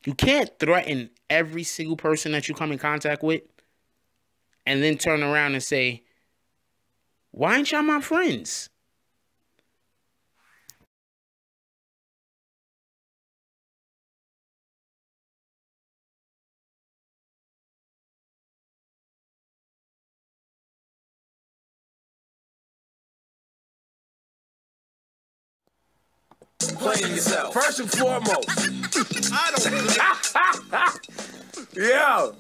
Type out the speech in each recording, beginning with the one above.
You can't threaten every single person that you come in contact with and then turn around and say, why ain't y'all my friends? Playing yourself. First and foremost, I don't Yo,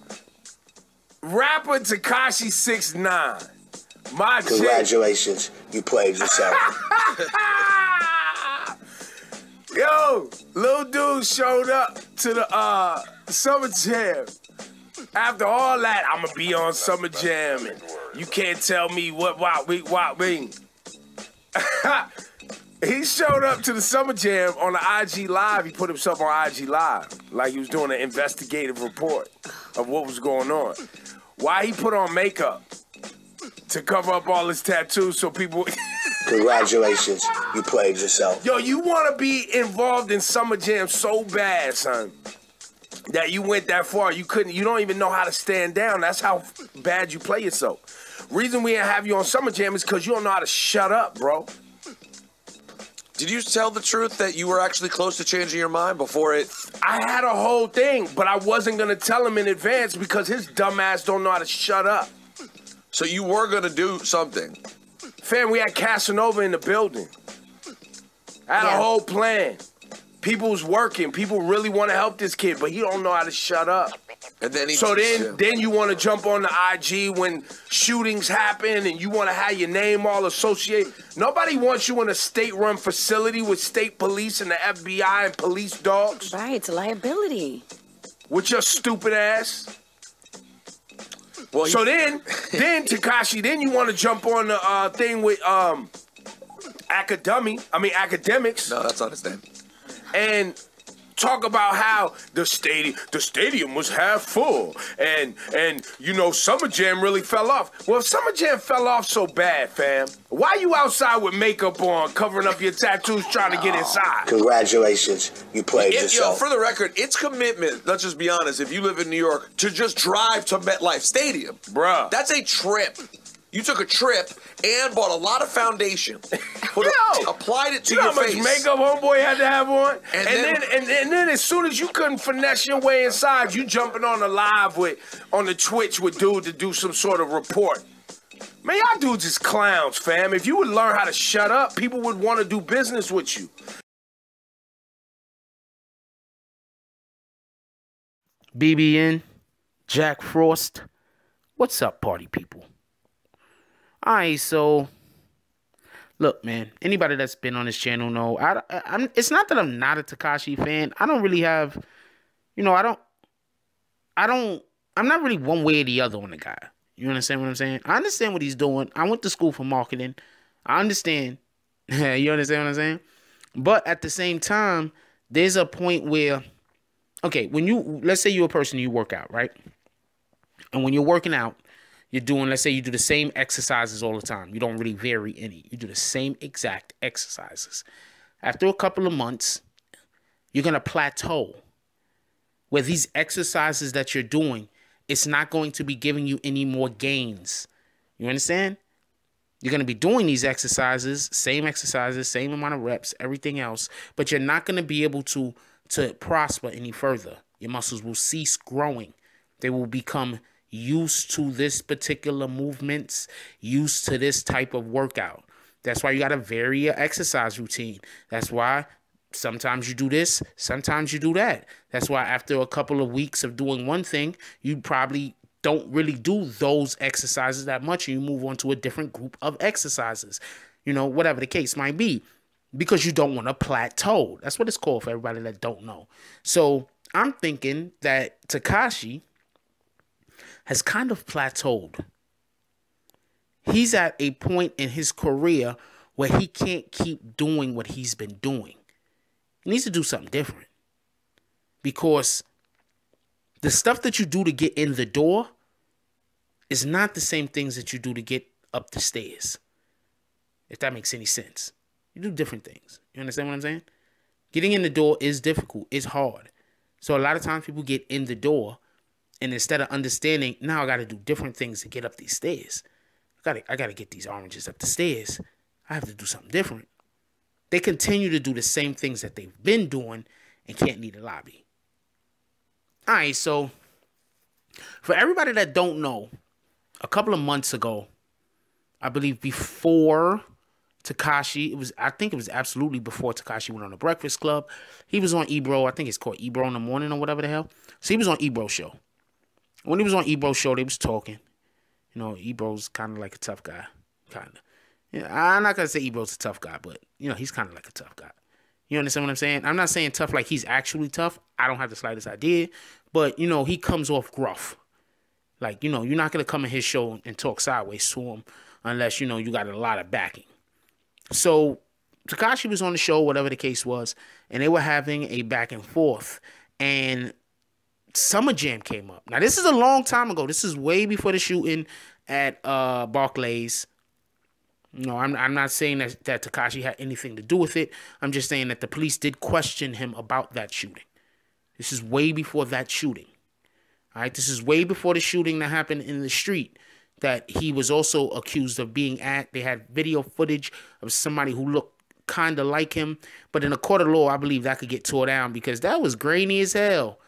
rapper Tekashi6ix9ine. Congratulations, you played yourself. Yo, little dude showed up to the Summer Jam. After all that, I'ma be on Summer Jam, and you can't tell me what mean. He showed up to the Summer Jam on the IG Live. He put himself on IG Live like he was doing an investigative report of what was going on. Why he put on makeup? To cover up all his tattoos so people... Congratulations, you played yourself. Yo, you want to be involved in Summer Jam so bad, son, that you went that far. You don't even know how to stand down. That's how bad you play yourself. Reason we didn't have you on Summer Jam is because you don't know how to shut up, bro. Did you tell the truth that you were actually close to changing your mind before it? I had a whole thing, but I wasn't going to tell him in advance because his dumb ass don't know how to shut up. So you were going to do something? Fam, we had Casanova in the building. I had a whole plan. People was working. People really want to help this kid, but he don't know how to shut up. And then then you want to jump on the IG when shootings happen and you want to have your name all associated. Nobody wants you in a state-run facility with state police and the FBI and police dogs. Right, it's a liability. With your stupid ass. Well, so then Tekashi, then you want to jump on the thing with academics. No, that's not his name. And talk about how the stadium was half full, and you know Summer Jam really fell off. Well, if Summer Jam fell off so bad, fam, why you outside with makeup on, covering up your tattoos, trying to get inside? Congratulations, you played yourself. For the record, it's commitment. Let's just be honest. If you live in New York, to just drive to MetLife Stadium, bruh, that's a trip. You took a trip and bought a lot of foundation, applied it to your face. You know how much makeup homeboy had to have on? And then as soon as you couldn't finesse your way inside, you jumping on the live on the Twitch with dude to do some sort of report. Man, y'all dudes is clowns, fam. If you would learn how to shut up, people would want to do business with you. BBN, Jack Frost, what's up, party people? Alright, so look, man. Anybody that's been on this channel know it's not that I'm not a Tekashi fan. I don't really have, I'm not really one way or the other on the guy. You understand what I'm saying? I understand what he's doing. I went to school for marketing. I understand. You understand what I'm saying? But at the same time, there's a point where, okay, let's say you're a person, you work out, right? And when you're working out, you're doing, let's say you do the same exercises all the time. You don't really vary any. You do the same exact exercises. After a couple of months, you're going to plateau where these exercises that you're doing, it's not going to be giving you any more gains. You understand? You're going to be doing these exercises, same amount of reps, everything else, but you're not going to be able to prosper any further. Your muscles will cease growing. They will become used to this particular movements, used to this type of workout. That's why you got to vary your exercise routine. That's why sometimes you do this, sometimes you do that. That's why after a couple of weeks of doing one thing, you probably don't really do those exercises that much, and you move on to a different group of exercises, whatever the case might be, because you don't want to plateau. That's what it's called for everybody that don't know. So I'm thinking that Tekashi has kind of plateaued. He's at a point in his career where he can't keep doing what he's been doing. He needs to do something different. Because the stuff that you do to get in the door is not the same things that you do to get up the stairs. If that makes any sense. You do different things. You understand what I'm saying? Getting in the door is difficult. It's hard. So a lot of times people get in the door, and instead of understanding, now I got to do different things to get up these stairs. I got to get these oranges up the stairs. I have to do something different. They continue to do the same things that they've been doing and can't leave the lobby. All right, so for everybody that don't know, a couple of months ago, I believe before Tekashi, I think it was absolutely before Tekashi went on the Breakfast Club. He was on Ebro. I think it's called Ebro in the Morning or whatever the hell. So he was on Ebro's show. When he was on Ebro's show, they was talking. You know, Ebro's kind of like a tough guy. Kind of. Yeah, I'm not going to say Ebro's a tough guy, but, you know, he's kind of like a tough guy. You understand what I'm saying? I'm not saying tough like he's actually tough. I don't have the slightest idea. But, you know, he comes off gruff. Like, you know, you're not going to come in his show and talk sideways to him unless, you know, you got a lot of backing. So Tekashi was on the show, whatever the case was, and they were having a back and forth. And Summer Jam came up. Now, this is a long time ago. This is way before the shooting at Barclays. No, I'm not saying that Tekashi had anything to do with it. I'm just saying that the police did question him about that shooting. This is way before that shooting. All right, this is way before the shooting that happened in the street that he was also accused of being at. They had video footage of somebody who looked kind of like him. But in a court of law, I believe that could get tore down because that was grainy as hell.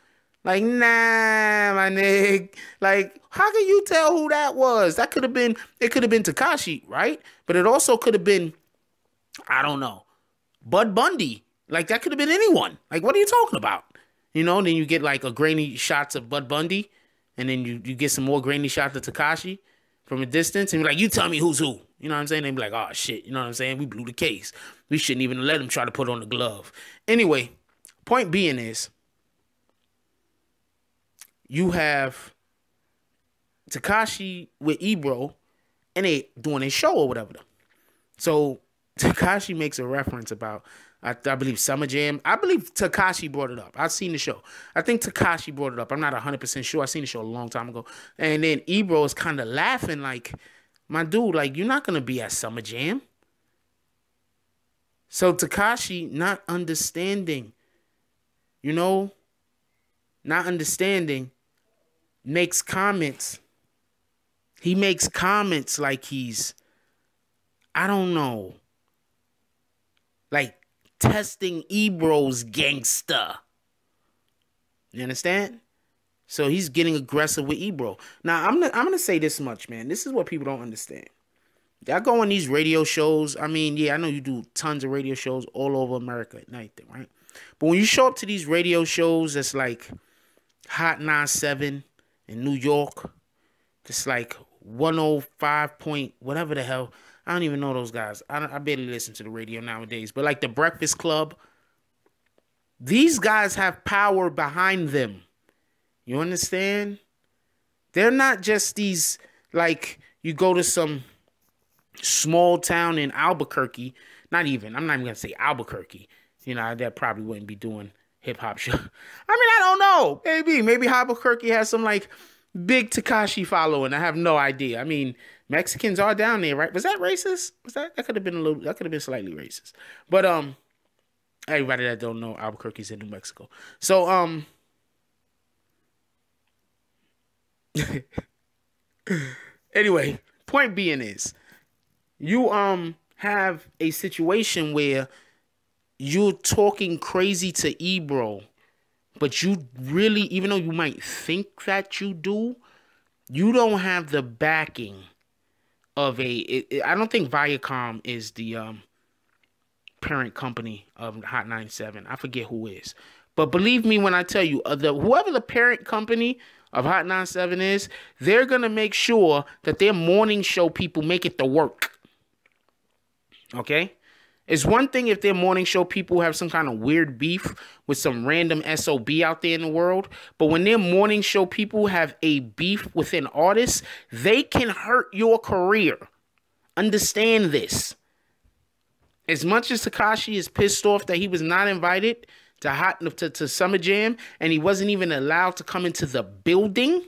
Like, nah, my nigga. Like, how can you tell who that was? That could have been, it could have been Tekashi, right? But it also could have been, I don't know, Bud Bundy. Like, that could have been anyone. Like, what are you talking about? You know, then you get like a grainy shots of Bud Bundy, and then you get some more grainy shots of Tekashi from a distance, and you're like, you tell me who's who. You know what I'm saying? They be like, oh, shit. You know what I'm saying? We blew the case. We shouldn't even let him try to put on the glove. Anyway, point being is, you have Tekashi with Ebro, and they doing a show or whatever. So Tekashi makes a reference about, I believe, Summer Jam. I believe Tekashi brought it up. I've seen the show. I think Tekashi brought it up. I'm not 100% sure. I seen the show a long time ago. And then Ebro is kind of laughing like, my dude, like, you're not going to be at Summer Jam. So Tekashi not understanding, you know, not understanding, makes comments. He makes comments like he's, I don't know, like testing Ebro's gangster. You understand? So he's getting aggressive with Ebro. Now, I'm gonna say this much, man. This is what people don't understand. Y'all go on these radio shows. I mean, yeah, I know you do tons of radio shows all over America at night, right? But when you show up to these radio shows that's like Hot 97 in New York, just like 105 point, whatever the hell. I don't even know those guys. I barely listen to the radio nowadays. But like the Breakfast Club, these guys have power behind them. You understand? They're not just these, like, you go to some small town in Albuquerque. I'm not even going to say Albuquerque. You know, that probably wouldn't be doing hip-hop show. I mean, I don't know. Maybe Albuquerque has some, like, big Tekashi following. I have no idea. I mean, Mexicans are down there, right? Was that racist? That could have been slightly racist. But everybody that don't know, Albuquerque's in New Mexico. So anyway, point being is, you have a situation where you're talking crazy to Ebro, but you really, even though you might think that you do, you don't have the backing of I don't think Viacom is the parent company of Hot 97. I forget who is. But believe me when I tell you, whoever the parent company of Hot 97 is, they're going to make sure that their morning show people make it to work. Okay? It's one thing if their morning show people have some kind of weird beef with some random SOB out there in the world. But when their morning show people have a beef with an artist, they can hurt your career. Understand this. As much as Tekashi is pissed off that he was not invited to Summer Jam and he wasn't even allowed to come into the building,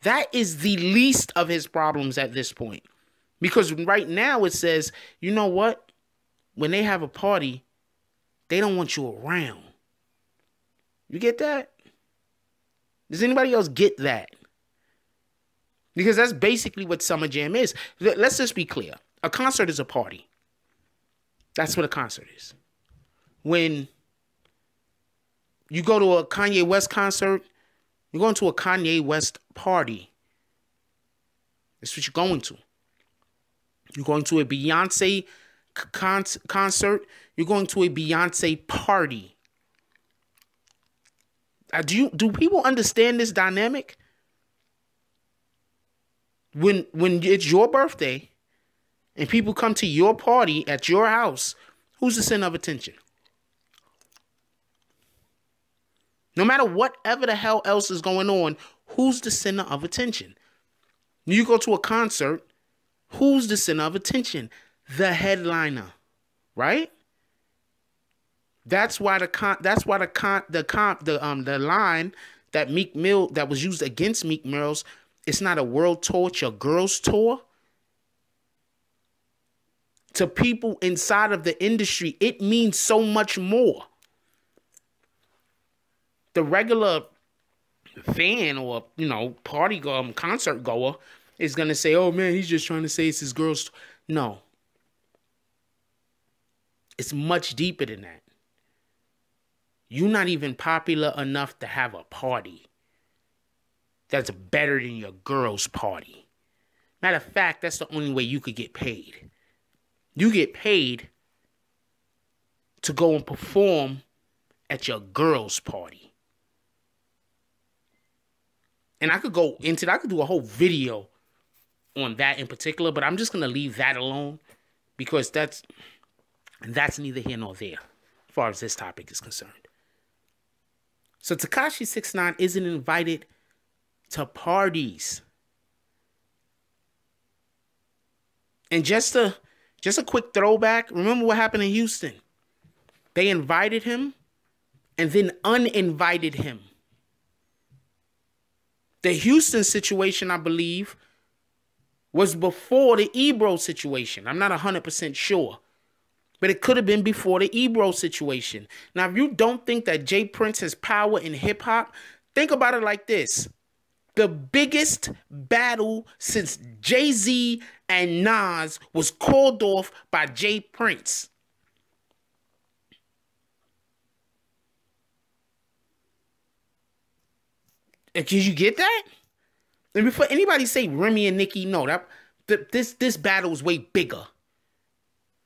that is the least of his problems at this point. Because right now it says, you know what? When they have a party, they don't want you around. You get that? Does anybody else get that? Because that's basically what Summer Jam is. Let's just be clear. A concert is a party. That's what a concert is. When you go to a Kanye West concert, you're going to a Kanye West party. That's what you're going to. You're going to a Beyonce concert. You're going to a Beyonce party. Do people understand this dynamic? When it's your birthday and people come to your party at your house, who's the center of attention? No matter whatever the hell else is going on, who's the center of attention? You go to a concert, who's the center of attention? The headliner, right? That's why the line that Meek Mill that was used against Meek Mill's, it's not a world tour, it's a girls tour. To people inside of the industry, it means so much more. The regular fan or, party concert goer is going to say, oh man, he's just trying to say it's his girls. No. It's much deeper than that. You're not even popular enough to have a party that's better than your girl's party. Matter of fact, that's the only way you could get paid. You get paid to go and perform at your girl's party. And I could go into that. I could do a whole video on that in particular, but I'm just going to leave that alone because that's neither here nor there as far as this topic is concerned. So Tekashi6ix9ine isn't invited to parties. And just a quick throwback. Remember what happened in Houston? They invited him and then uninvited him. The Houston situation, I believe, was before the Ebro situation. I'm not 100% sure. But it could have been before the Ebro situation. Now, if you don't think that Jay Prince has power in hip-hop, think about it like this. The biggest battle since Jay-Z and Nas was called off by Jay Prince. Did you get that? And before anybody say Remy and Nicki, no, this battle is way bigger.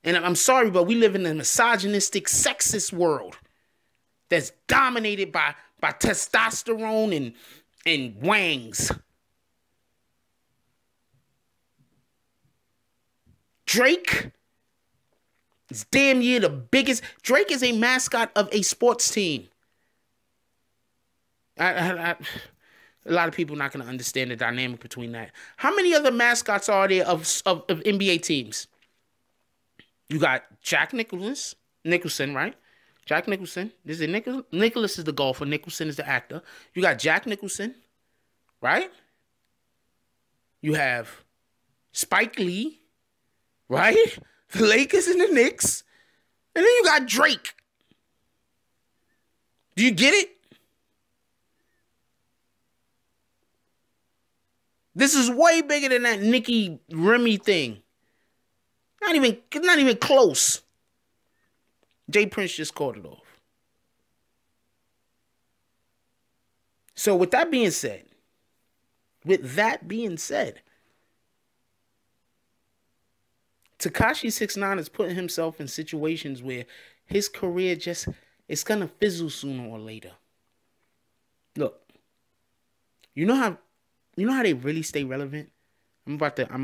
And I'm sorry, but we live in a misogynistic, sexist world that's dominated by testosterone and wangs. Drake is damn near the biggest. Drake is a mascot of a sports team. A lot of people are not going to understand the dynamic between that. How many other mascots are there of NBA teams? You got Jack Nicholson, right? Jack Nicholson. This is Nicholas is the golfer. Nicholson is the actor. You got Jack Nicholson, right? You have Spike Lee, right? The Lakers and the Knicks. And then you got Drake. Do you get it? This is way bigger than that Nicki Remy thing. Not even close. Jay Prince just called it off. So with that being said, Tekashi6ix9ine is putting himself in situations where his career it's gonna fizzle sooner or later. Look, you know how they really stay relevant? I'm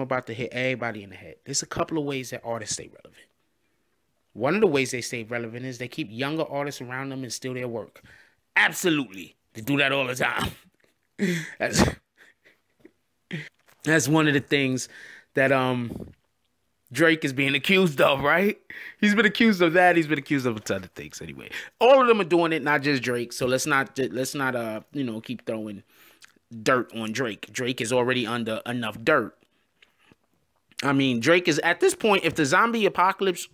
about to hit everybody in the head. There's a couple of ways that artists stay relevant. One of the ways they stay relevant is they keep younger artists around them and steal their work. Absolutely. They do that all the time. That's one of the things that Drake is being accused of, right? He's been accused of that. He's been accused of a ton of things anyway. All of them are doing it, not just Drake. So let's not keep throwing dirt on Drake. Drake is already under enough dirt. I mean, Drake is at this point, if the zombie apocalypse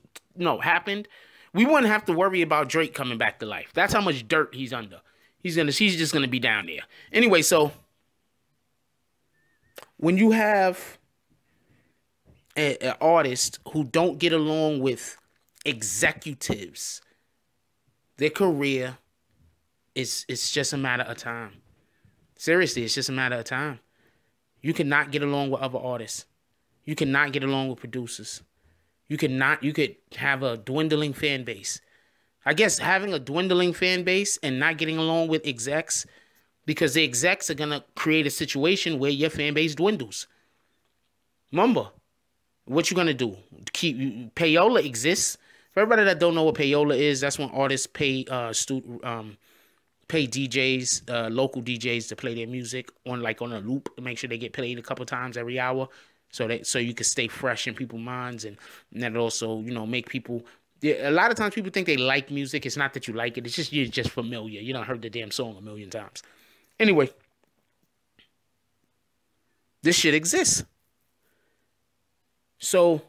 happened, we wouldn't have to worry about Drake coming back to life. That's how much dirt he's under. He's just gonna be down there. Anyway, so when you have an artist who don't get along with executives, their career it's just a matter of time. Seriously, it's just a matter of time. You cannot get along with other artists. You cannot get along with producers. You could have a dwindling fan base. I guess having a dwindling fan base and not getting along with execs, because the execs are going to create a situation where your fan base dwindles. Remember, what you going to do? Payola exists. For everybody that don't know what payola is, that's when artists pay DJs, local DJs, to play their music on a loop to make sure they get played a couple times every hour, so you can stay fresh in people's minds, and that also, make people. A lot of times people think they like music. It's not that you like it. It's just you're just familiar. You done heard the damn song a million times. Anyway, this shit exists. So,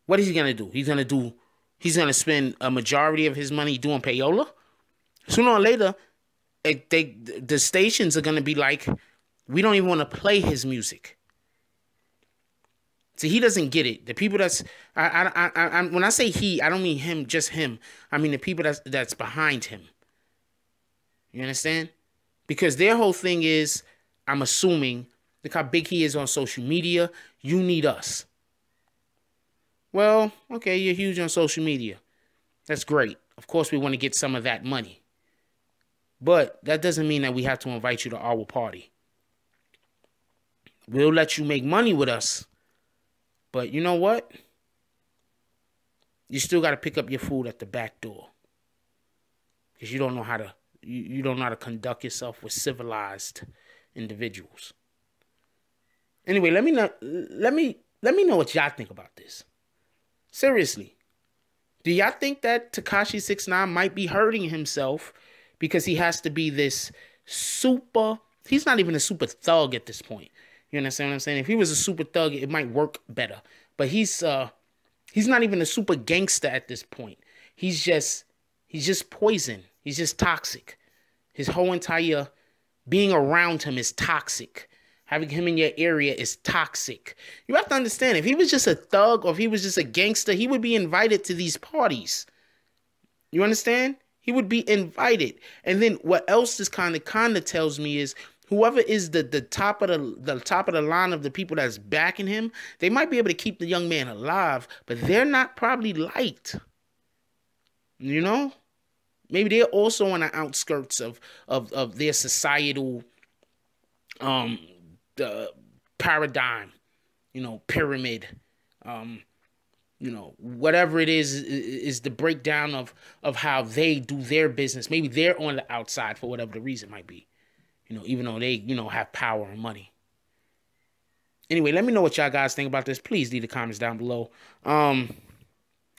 what is he gonna do? He's gonna spend a majority of his money doing payola. Sooner or later, the stations are gonna be like, we don't even want to play his music. See, he doesn't get it. The people when I say he, I don't mean him, just him. I mean the people that's behind him. You understand? Because their whole thing is, I'm assuming, look how big he is on social media. You need us. Well, okay, you're huge on social media. That's great. Of course, we want to get some of that money. But that doesn't mean that we have to invite you to our party. We'll let you make money with us. But you know what? You still got to pick up your food at the back door. Because you don't know how to you don't know how to conduct yourself with civilized individuals. Anyway, let me know what y'all think about this. Seriously. Do y'all think that Tekashi6ix9ine might be hurting himself because he has to be this super... He's not even a super thug at this point. You understand what I'm saying? If he was a super thug, it might work better. But he's not even a super gangster at this point. He's just poison. He's just toxic. His whole entire being around him is toxic. Having him in your area is toxic. You have to understand, if he was just a thug or if he was just a gangster, he would be invited to these parties. You understand? He would be invited. And then what else this kind of tells me is, whoever is the top of the line of the people that's backing him, they might be able to keep the young man alive, but they're not probably liked. You know? Maybe they're also on the outskirts of their societal paradigm, pyramid, whatever it is the breakdown of how they do their business. Maybe they're on the outside for whatever the reason might be, even though they, have power and money. Anyway, let me know what y'all guys think about this. Please leave the comments down below.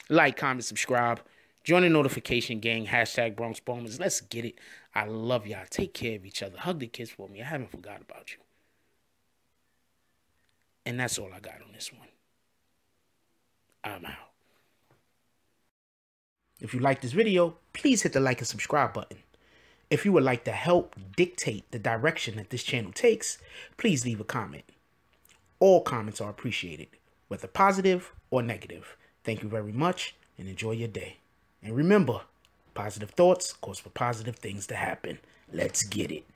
Like, comment, subscribe. Join the notification gang. # Bronx Bombers. Let's get it. I love y'all. Take care of each other. Hug the kids for me. I haven't forgot about you. And that's all I got on this one. I'm out. If you like this video, please hit the like and subscribe button. If you would like to help dictate the direction that this channel takes, please leave a comment. All comments are appreciated, whether positive or negative. Thank you very much and enjoy your day. And remember, positive thoughts cause for positive things to happen. Let's get it.